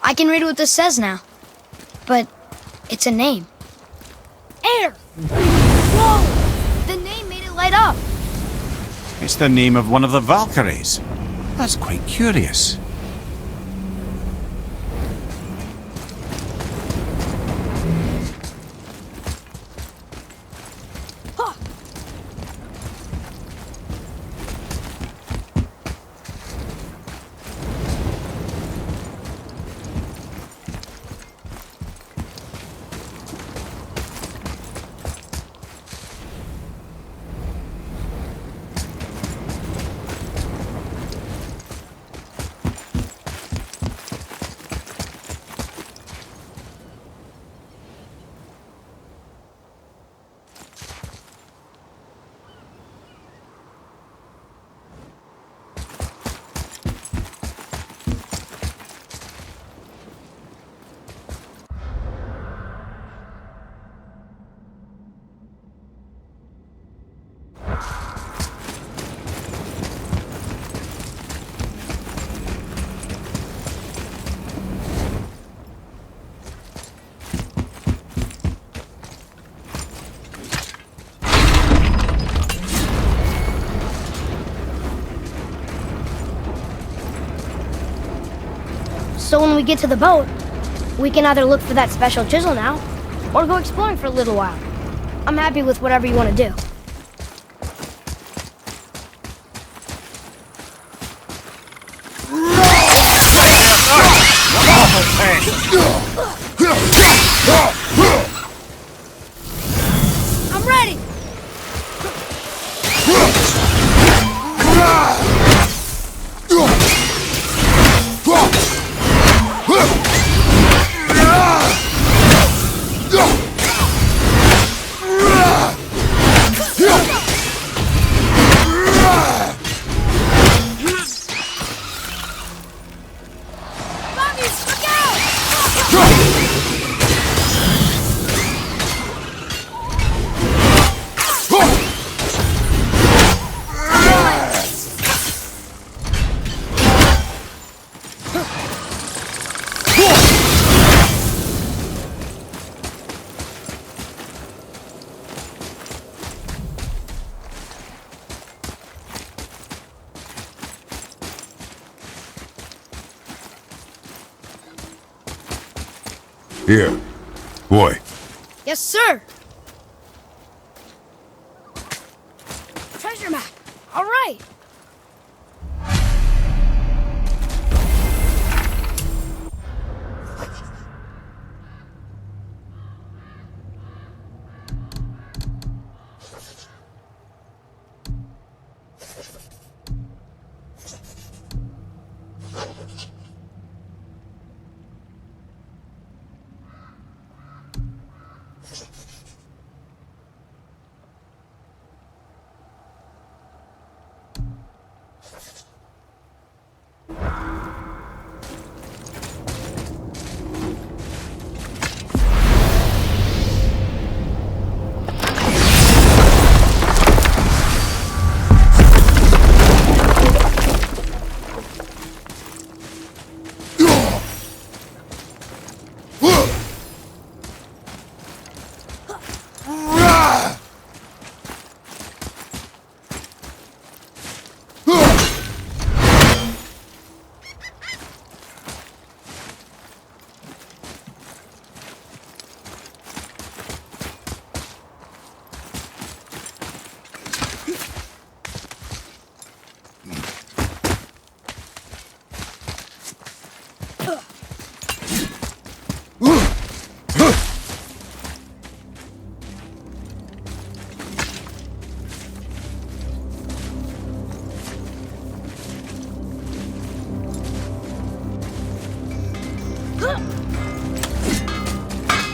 I can read what this says now. But it's a name. Air! Whoa! The name made it light up. It's the name of one of the Valkyries. That's quite curious. So when we get to the boat, we can either look for that special chisel now, or go exploring for a little while. I'm happy with whatever you want to do. I'm ready! Here. Boy. Yes, sir! Treasure map! All right!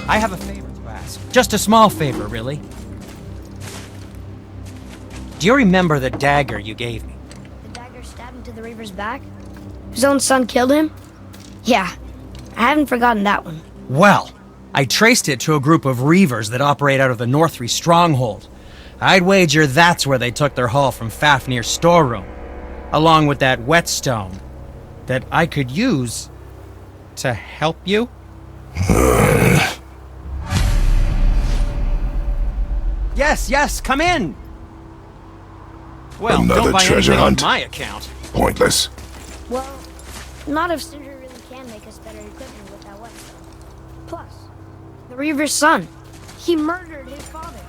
I have a favor to ask. Just a small favor, really. Do you remember the dagger you gave me? The dagger stabbed into the Reaver's back? His own son killed him? Yeah, I haven't forgotten that one. Well, I traced it to a group of Reavers that operate out of the Northree stronghold. I'd wager that's where they took their haul from Fafnir's storeroom, along with that whetstone that I could use to help you? Yes, come in! Well, Another don't buy treasure anything hunt? on my account. Pointless. Well, not if Cinder really can make us better equipment with that whetstone. Plus, the Reaver's son. He murdered his father.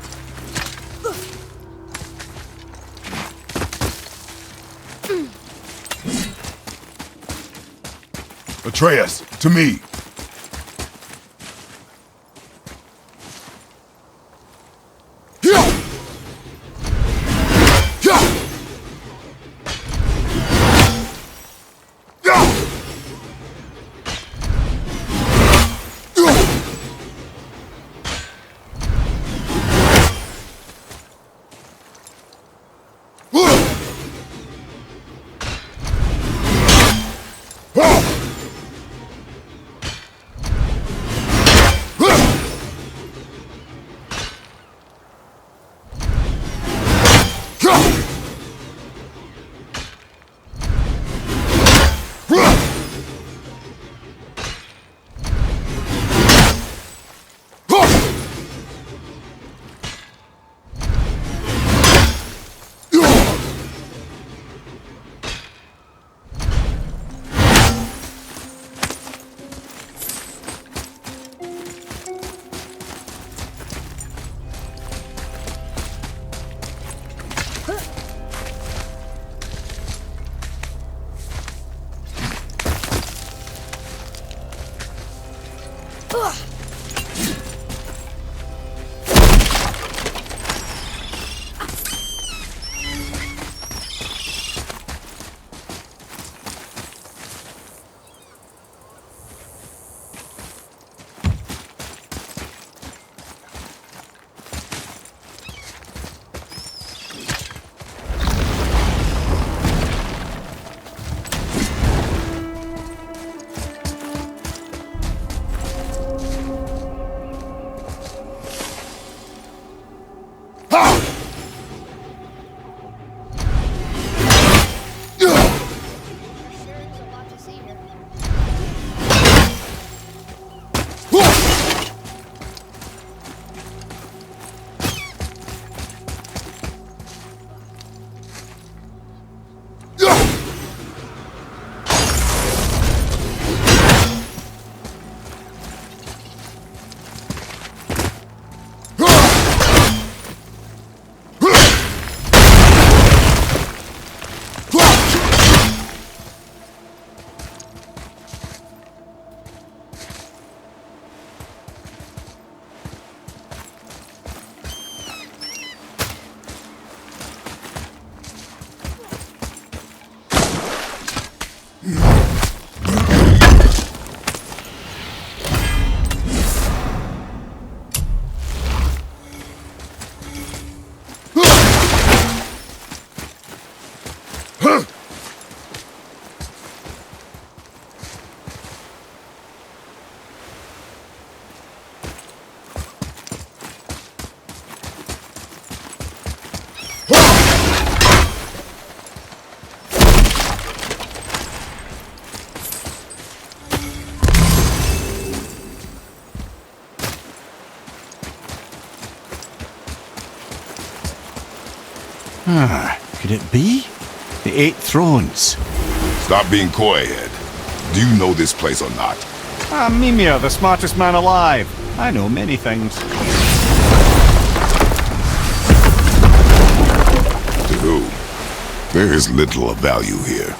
Atreus, to me. Could it be? The 8 Thrones. Stop being coy, Ed. Do you know this place or not? I'm Mimir, the smartest man alive. I know many things. To who? There is little of value here.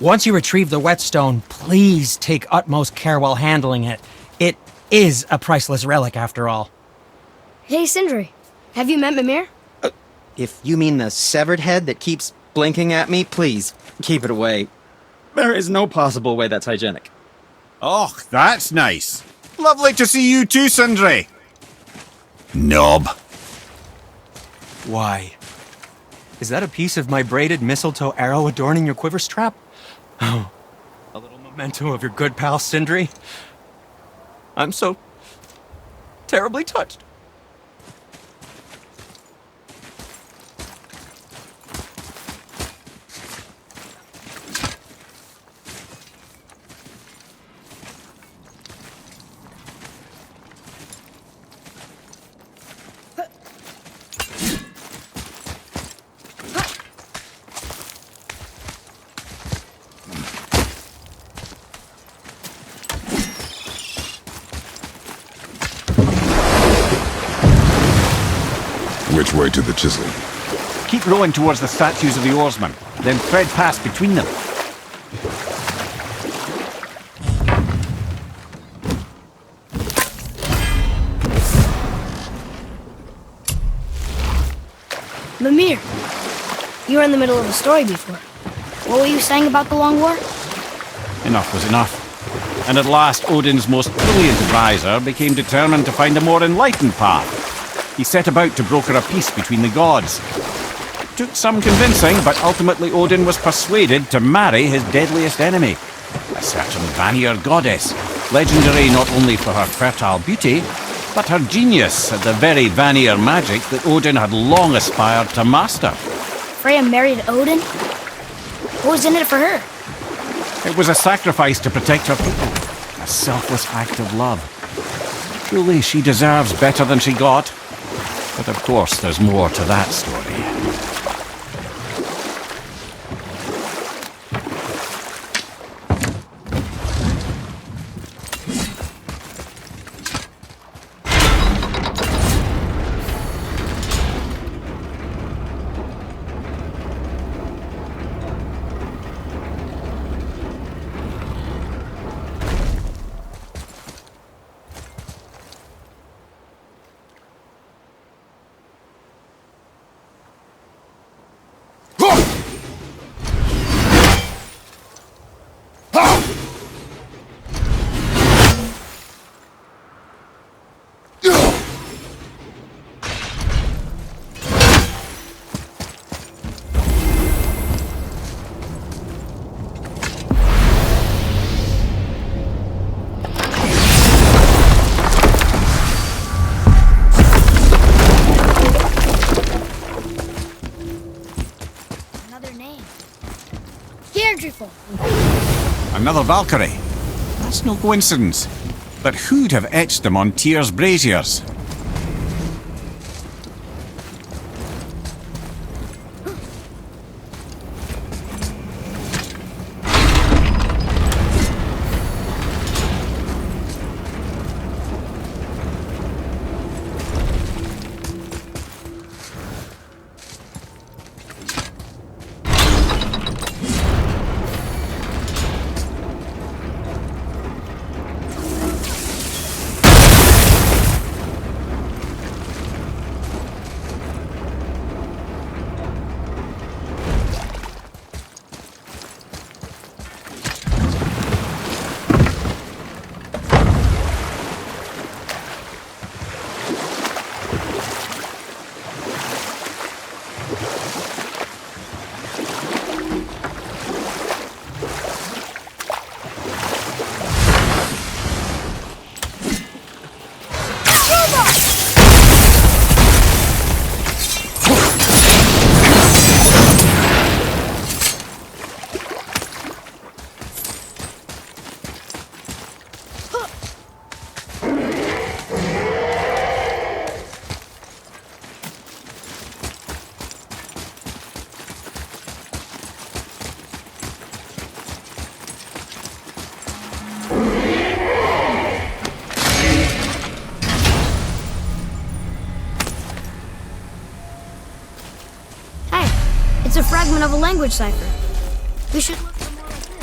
Once you retrieve the whetstone, please take utmost care while handling it. It is a priceless relic, after all. Hey, Sindri. Have you met Mimir? If you mean the severed head that keeps blinking at me, please, keep it away. There is no possible way that's hygienic. Oh, that's nice. Lovely to see you too, Sindri. Knob. Why? Is that a piece of my braided mistletoe arrow adorning your quiver strap? Oh, a little memento of your good pal Sindri? I'm so terribly touched. Which way to the chisel? Keep rowing towards the statues of the oarsmen, then thread past between them. Mimir, you were in the middle of a story before. What were you saying about the Long War? Enough was enough. And at last, Odin's most brilliant advisor became determined to find a more enlightened path. He set about to broker a peace between the gods. It took some convincing, but ultimately Odin was persuaded to marry his deadliest enemy, a certain Vanir goddess, legendary not only for her fertile beauty, but her genius at the very Vanir magic that Odin had long aspired to master. Freya married Odin? What was in it for her? It was a sacrifice to protect her people, a selfless act of love. Truly, she deserves better than she got. But of course, there's more to that story. Another name. Deirdre. Another Valkyrie. That's no coincidence. But who'd have etched them on Tyr's braziers? It's a fragment of a language cipher. We should look for more like this.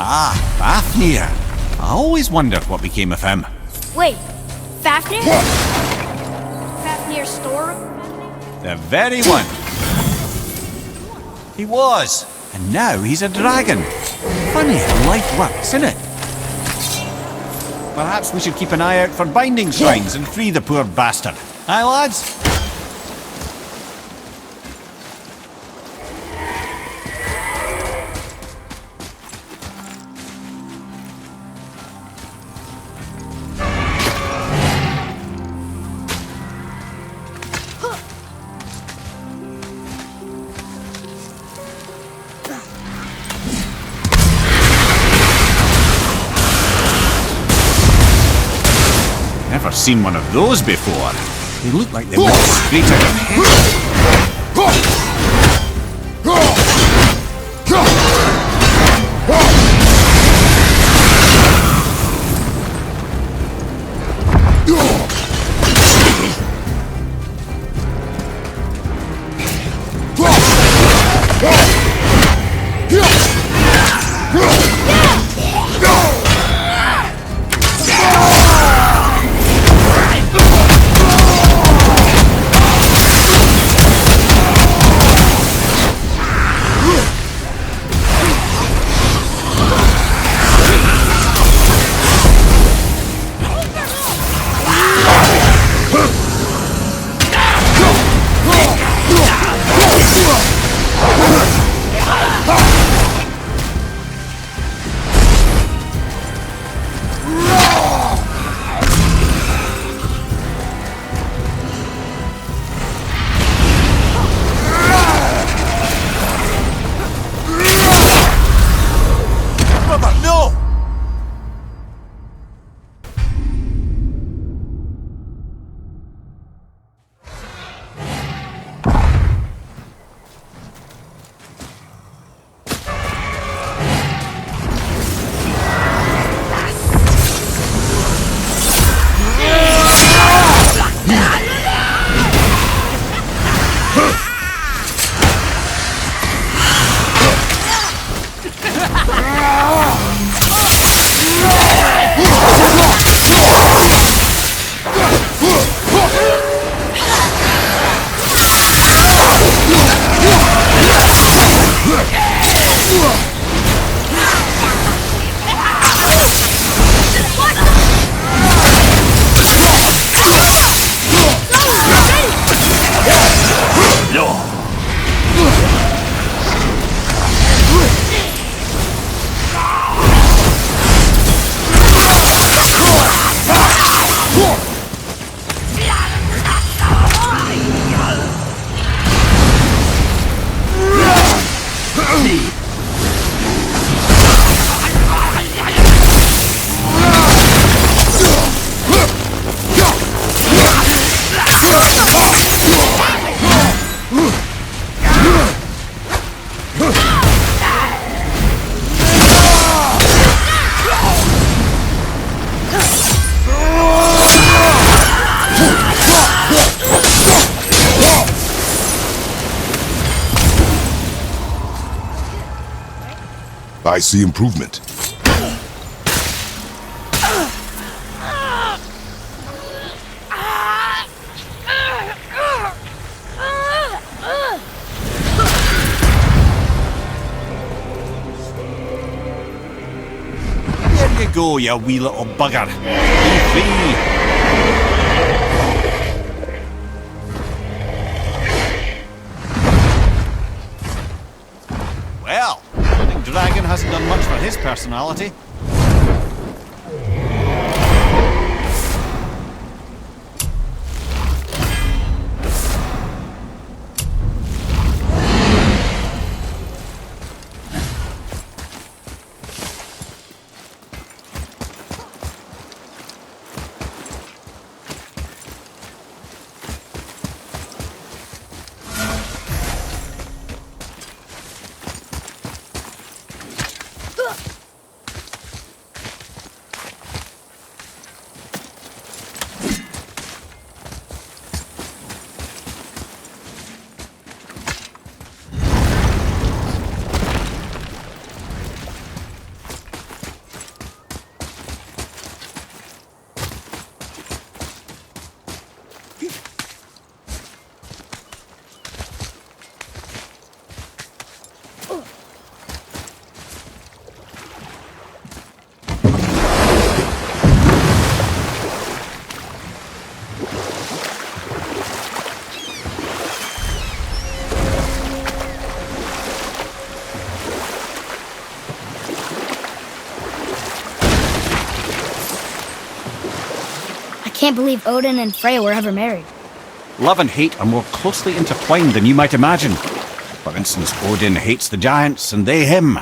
Ah, Fafnir. I always wondered what became of him. Wait, Fafnir? Fafnir's storeroom? The very one. He was. And now he's a dragon. Funny how life works, isn't it? Perhaps we should keep an eye out for binding shrines and free the poor bastard. Aye, lads? Never seen one of those before. They look like they went straight out of hell. I see improvement. There you go, you wee little bugger. Be free. Well, I think Dragon hasn't done much for his personality. can't believe Odin and Freya were ever married. Love and hate are more closely intertwined than you might imagine. For instance, Odin hates the giants and they him.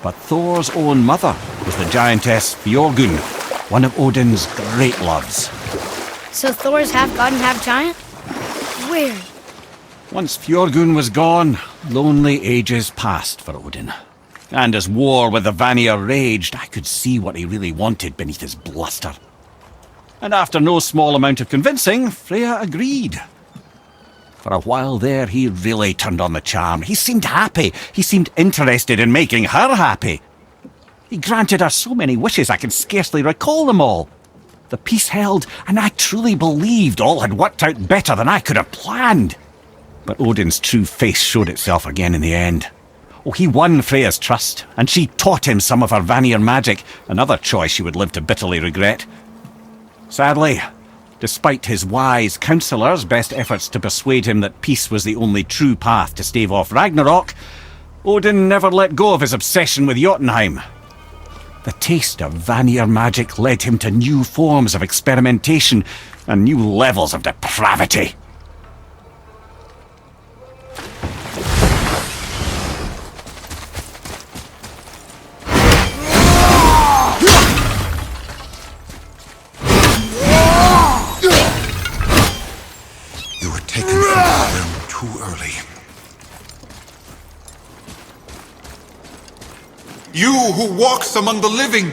But Thor's own mother was the giantess Fjorgun, one of Odin's great loves. So Thor's half god and half giant? Weird. Once Fjorgun was gone, lonely ages passed for Odin. And as war with the Vanir raged, I could see what he really wanted beneath his bluster. And after no small amount of convincing, Freya agreed. For a while there, he really turned on the charm. He seemed happy. He seemed interested in making her happy. He granted her so many wishes I can scarcely recall them all. The peace held, and I truly believed all had worked out better than I could have planned. But Odin's true face showed itself again in the end. Oh, he won Freya's trust, and she taught him some of her Vanir magic, another choice she would live to bitterly regret. Sadly, despite his wise counsellors' best efforts to persuade him that peace was the only true path to stave off Ragnarok, Odin never let go of his obsession with Jotunheim. The taste of Vanir magic led him to new forms of experimentation and new levels of depravity. You were taken from the realm too early. You who walks among the living,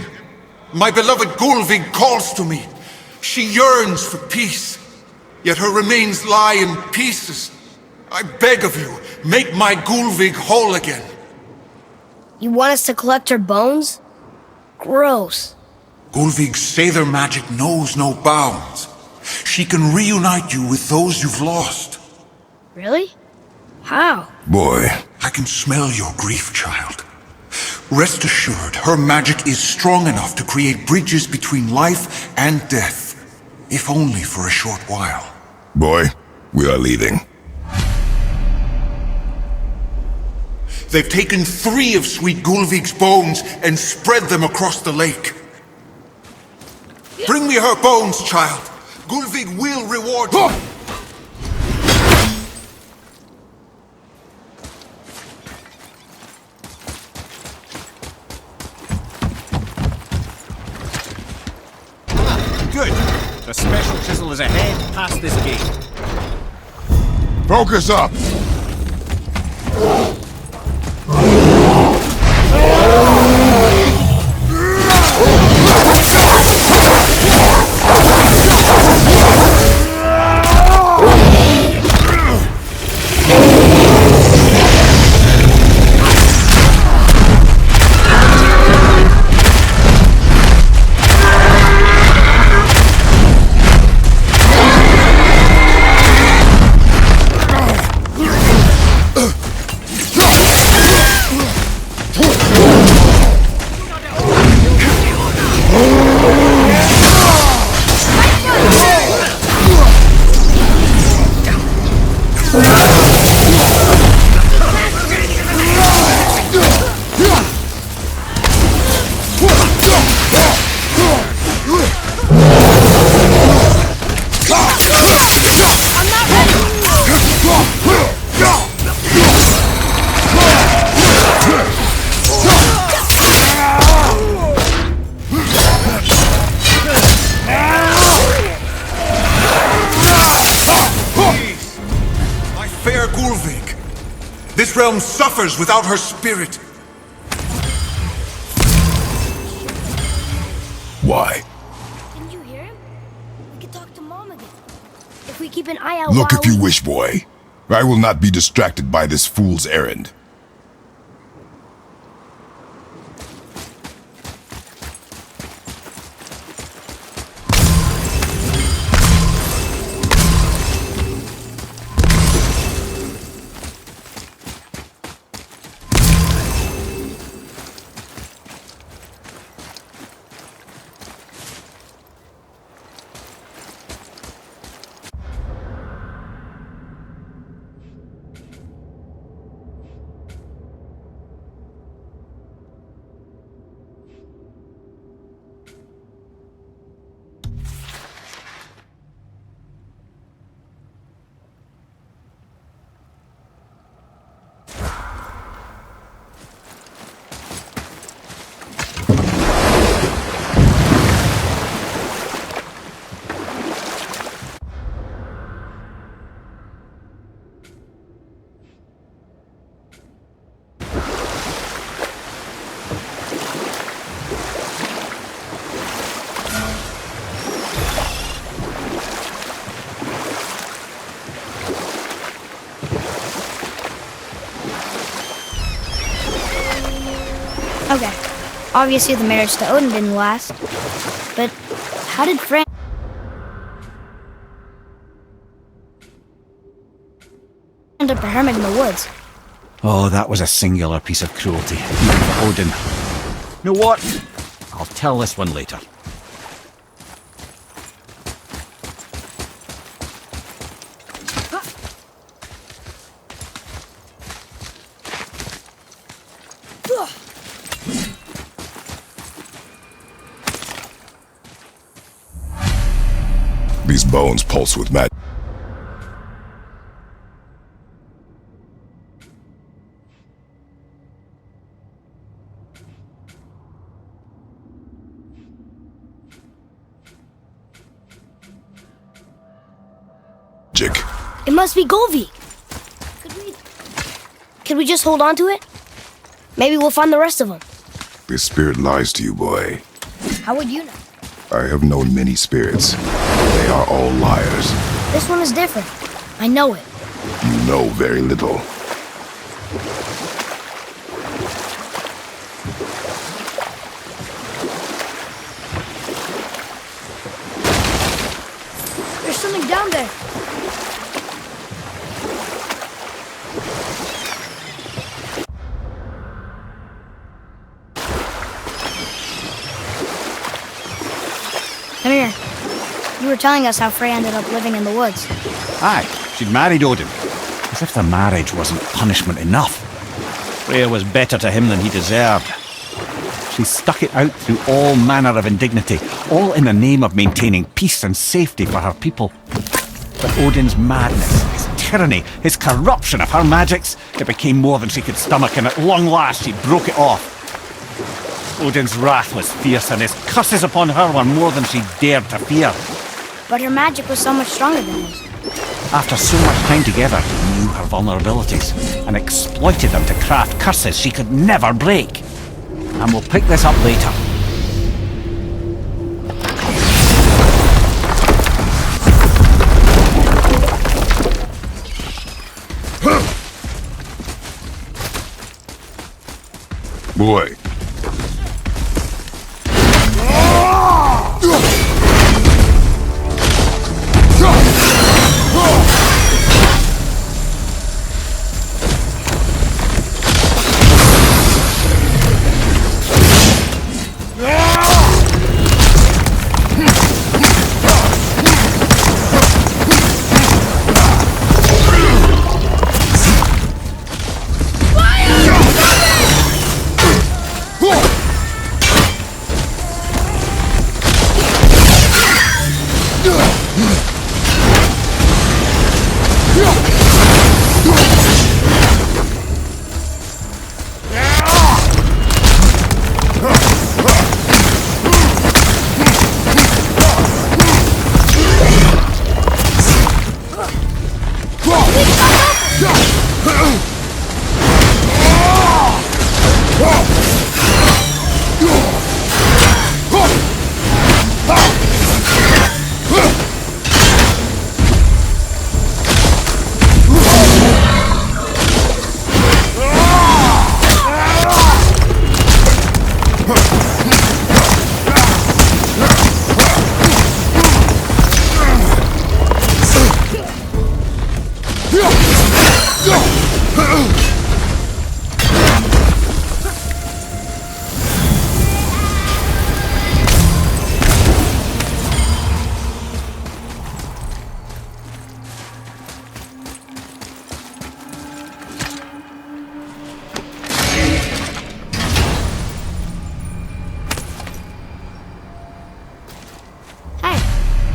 my beloved Gulvig calls to me. She yearns for peace, yet her remains lie in pieces. I beg of you, make my Gulvig whole again. You want us to collect her bones? Gross. Gulvig's Sather magic knows no bounds. She can reunite you with those you've lost. Really? How? Boy, I can smell your grief, child. Rest assured, her magic is strong enough to create bridges between life and death, if only for a short while. Boy, we are leaving. They've taken 3 of sweet Gulvig's bones and spread them across the lake. Bring me her bones, child. Gulvig will reward you. Good. The special chisel is ahead, past this gate. Focus up! This realm suffers without her spirit. Why? Didn't you hear him? We could talk to Mom again. If we keep an eye out Look while if you wish, boy. I will not be distracted by this fool's errand. Obviously, the marriage to Odin didn't last. But how did Fran end up a hermit in the woods? Oh, that was a singular piece of cruelty, even for Odin. You know what? I'll tell this one later. These bones pulse with magic. It must be Golvi. Could we just hold on to it? Maybe we'll find the rest of them. This spirit lies to you, boy. How would you know? I have known many spirits. They are all liars. This one is different. I know it. You know very little. There's something down there. Come here. You were telling us how Frey ended up living in the woods. Aye, she'd married Odin. As if the marriage wasn't punishment enough. Freya was better to him than he deserved. She stuck it out through all manner of indignity, all in the name of maintaining peace and safety for her people. But Odin's madness, his tyranny, his corruption of her magics, it became more than she could stomach, and at long last she broke it off. Odin's wrath was fierce, and his curses upon her were more than she dared to fear. But her magic was so much stronger than his. After so much time together, he knew her vulnerabilities and exploited them to craft curses she could never break. And we'll pick this up later. Boy.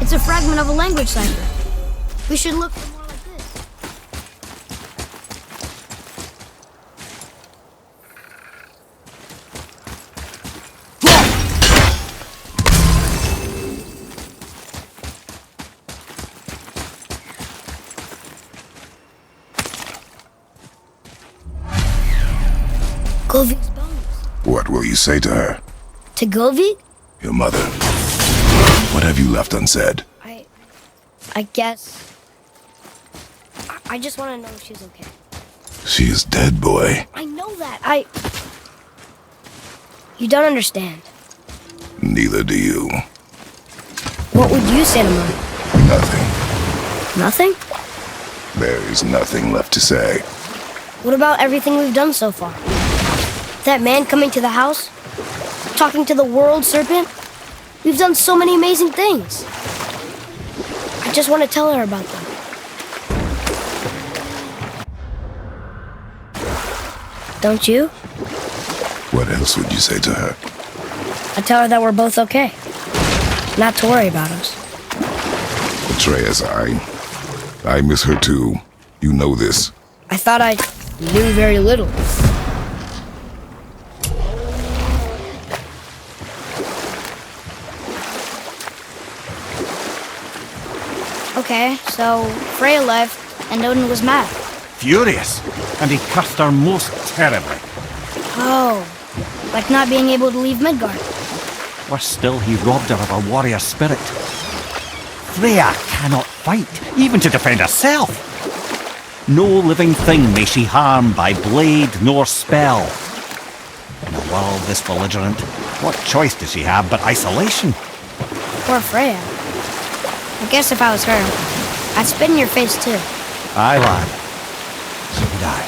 It's a fragment of a language cipher. We should look for more like this. Govig's bones. What will you say to her? To Govig? Your mother. What have you left unsaid? I guess... I just want to know if she's okay. She is dead, boy. I know that. You don't understand. Neither do you. What would you say to Mom? Nothing. Nothing? There is nothing left to say. What about everything we've done so far? That man coming to the house? Talking to the world serpent? We've done so many amazing things. I just want to tell her about them. Don't you? What else would you say to her? I tell her that we're both okay. Not to worry about us. Atreus, I miss her too. You know this. I thought I knew very little. Okay, so Freya left, and Odin was mad. Furious, and he cursed her most terribly. Oh, like not being able to leave Midgard. Worse still, he robbed her of her warrior spirit. Freya cannot fight, even to defend herself. No living thing may she harm by blade nor spell. In a world this belligerent, what choice does she have but isolation? Poor Freya. I guess if I was her, I'd spit in your face too. Aye, lad. So would I.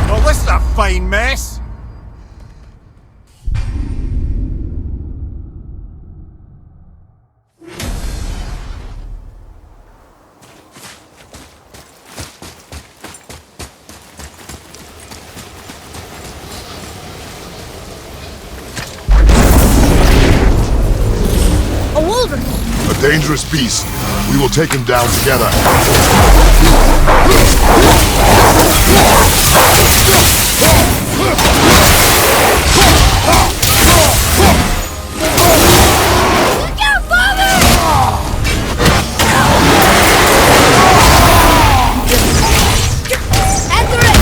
Well, this is a fine mess. A wolverine! A dangerous beast. We will take him down together. Look out, father! After it!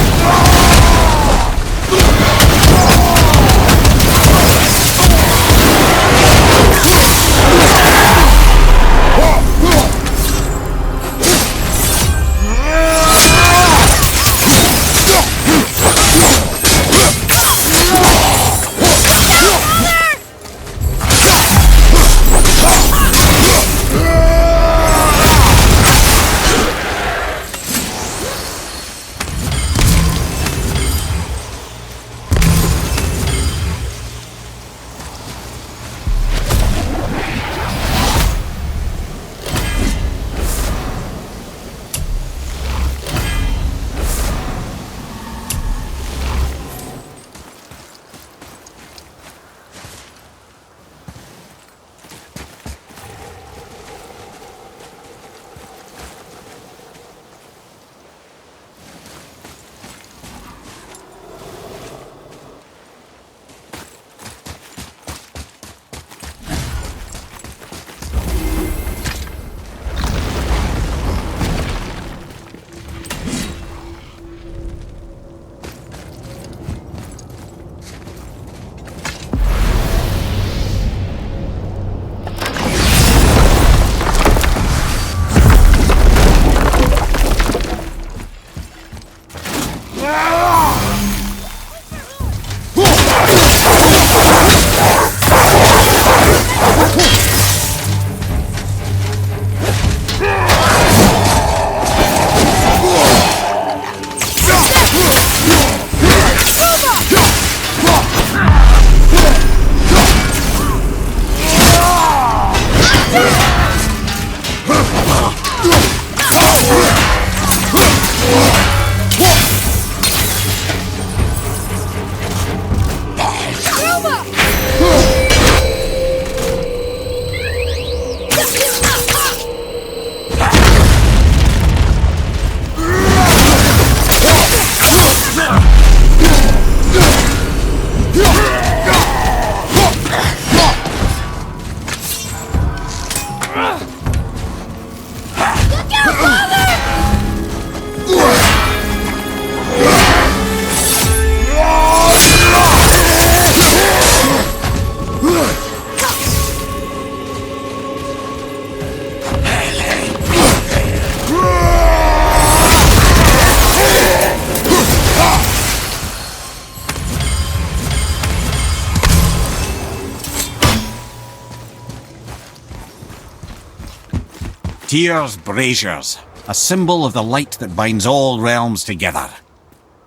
Tyr's braziers, a symbol of the light that binds all realms together.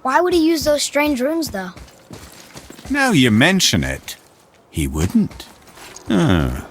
Why would he use those strange runes, though? Now you mention it, he wouldn't. Ah.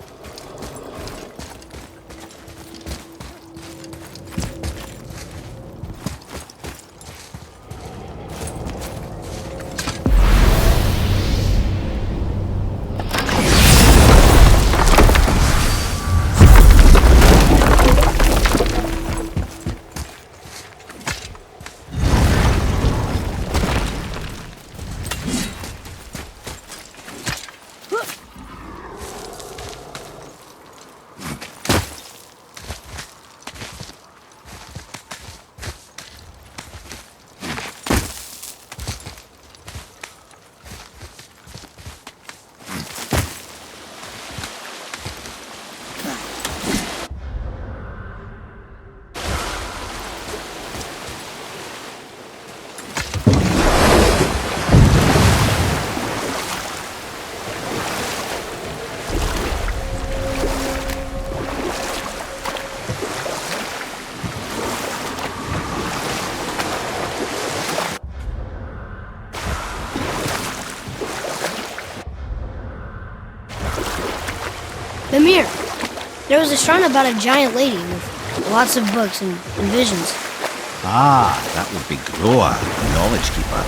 Mimir, there was a shrine about a giant lady with lots of books and visions. Ah, that would be Groa, the Knowledge Keeper.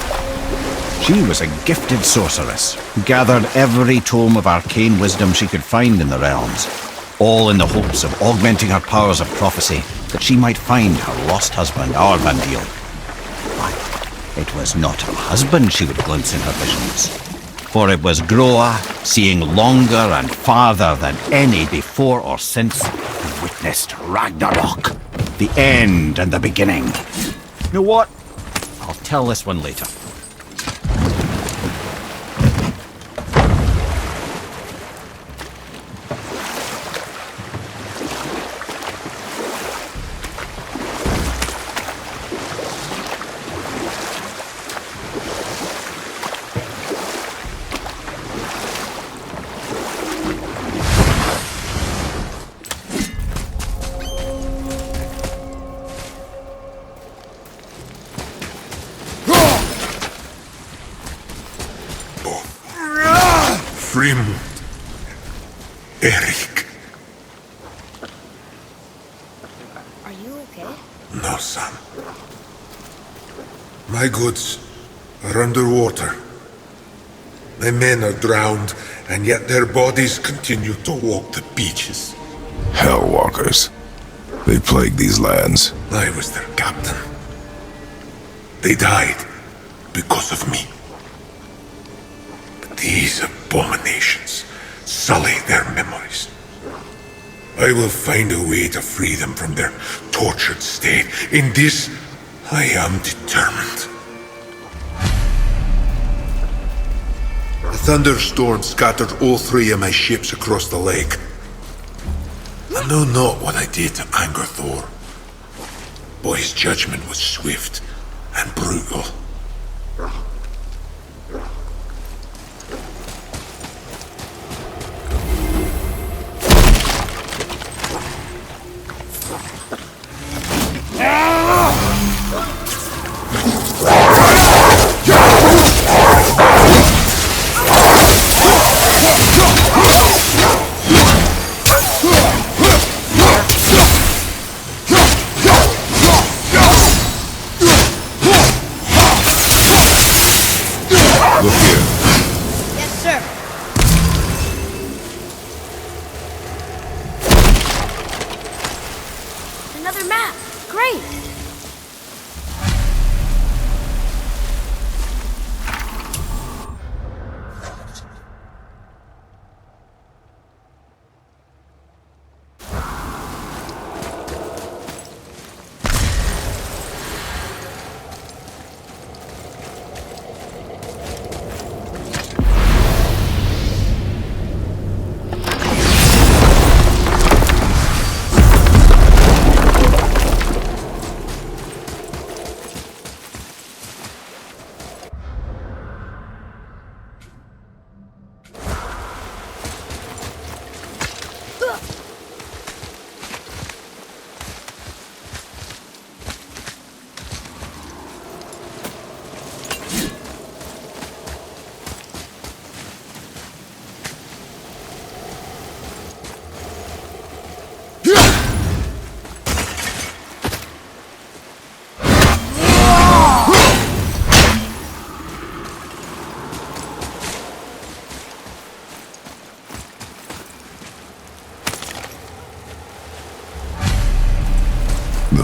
She was a gifted sorceress who gathered every tome of arcane wisdom she could find in the realms, all in the hopes of augmenting her powers of prophecy, that she might find her lost husband, Arbandil. But it was not her husband she would glimpse in her visions, for it was Groa, seeing longer and farther than any before or since, who witnessed Ragnarok, the end and the beginning. You know what? I'll tell this one later. Frim. Eric. Are you okay? No, son. My goods are underwater. My men are drowned, and yet their bodies continue to walk the beaches. Hellwalkers. They plague these lands. I was their captain. They died because of me. But these abominations sully their memories. I will find a way to free them from their tortured state. In this, I am determined. A thunderstorm scattered all three of my ships across the lake. I know not what I did to anger Thor. But his judgment was swift and brutal.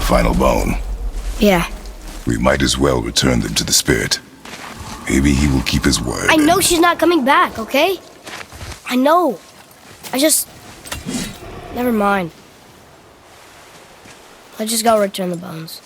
final bone. Yeah. We might as well return them to the spirit. Maybe he will keep his word. I know she's not coming back, okay? I know. I just... Never mind. Let's just go return the bones.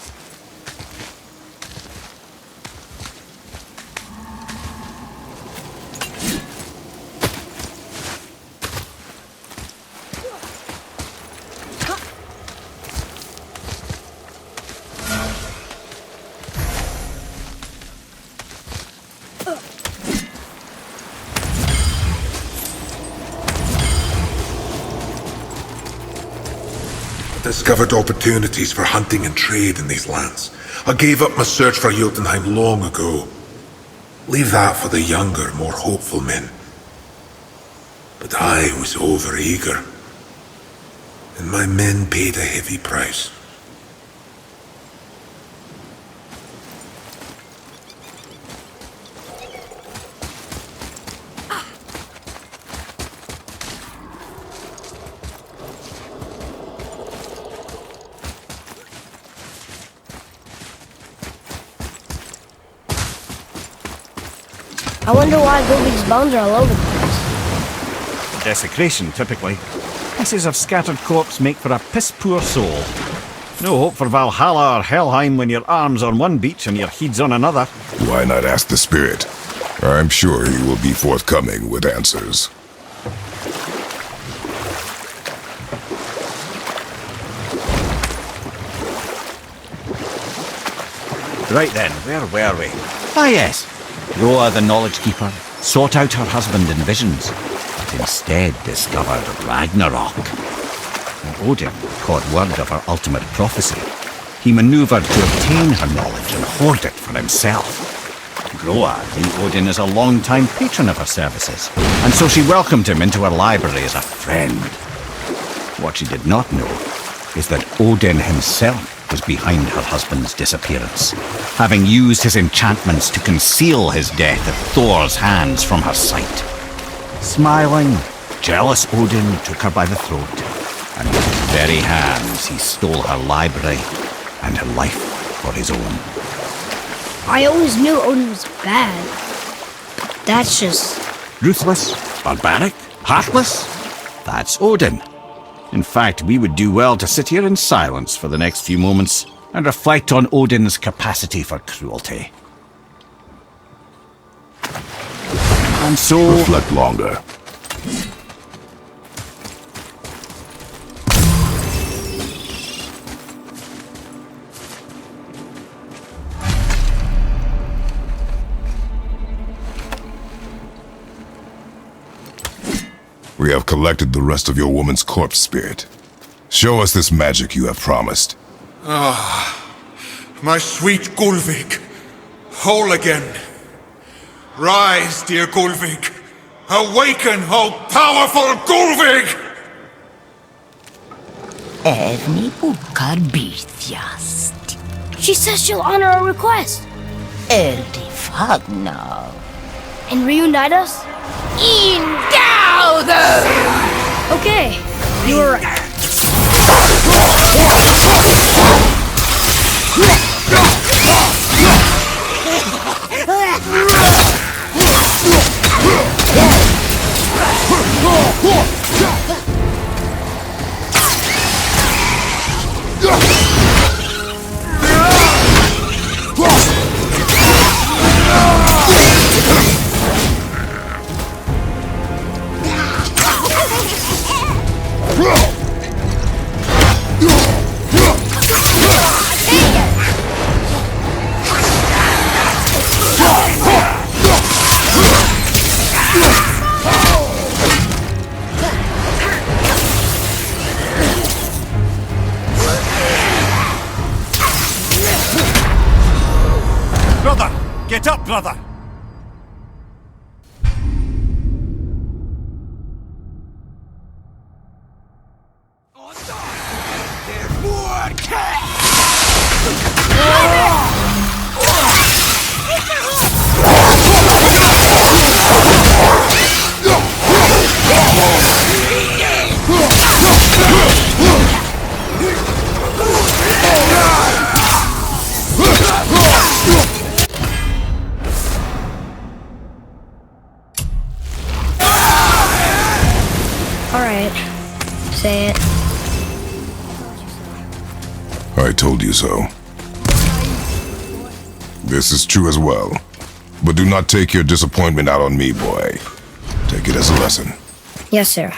Discovered opportunities for hunting and trade in these lands. I gave up my search for Jotunheim long ago. Leave that for the younger, more hopeful men. But I was overeager, and my men paid a heavy price. I wonder why Gobi's bones are all over the place. Desecration, typically. Pieces of scattered corpse make for a piss-poor soul. No hope for Valhalla or Helheim when your arm's on one beach and your head's on another. Why not ask the spirit? I'm sure he will be forthcoming with answers. Right then, where were we? Ah yes, Roa the Knowledge Keeper sought out her husband in visions, but instead discovered Ragnarok. When Odin caught word of her ultimate prophecy, he manoeuvred to obtain her knowledge and hoard it for himself. Groa knew Odin as a long-time patron of her services, and so she welcomed him into her library as a friend. What she did not know is that Odin himself was behind her husband's disappearance, having used his enchantments to conceal his death at Thor's hands from her sight. Smiling, jealous Odin took her by the throat, and with his very hands he stole her library and her life for his own. I always knew Odin was bad. That's just... Ruthless, barbaric, heartless? That's Odin. In fact, we would do well to sit here in silence for the next few moments and reflect on Odin's capacity for cruelty. And so... Reflect longer. We have collected the rest of your woman's corpse spirit. Show us this magic you have promised. My sweet Gulvik, whole again. Rise, dear Gulvik. Awaken, O powerful Gulvik! Erni bukar bitjast. She says she'll honor our request Erdi fagnar. and reunite us? Indow them! Okay, you were right. Brother! Get up, brother! Say it. I told you so. This is true as well. But do not take your disappointment out on me, boy. Take it as a lesson. Yes, sir.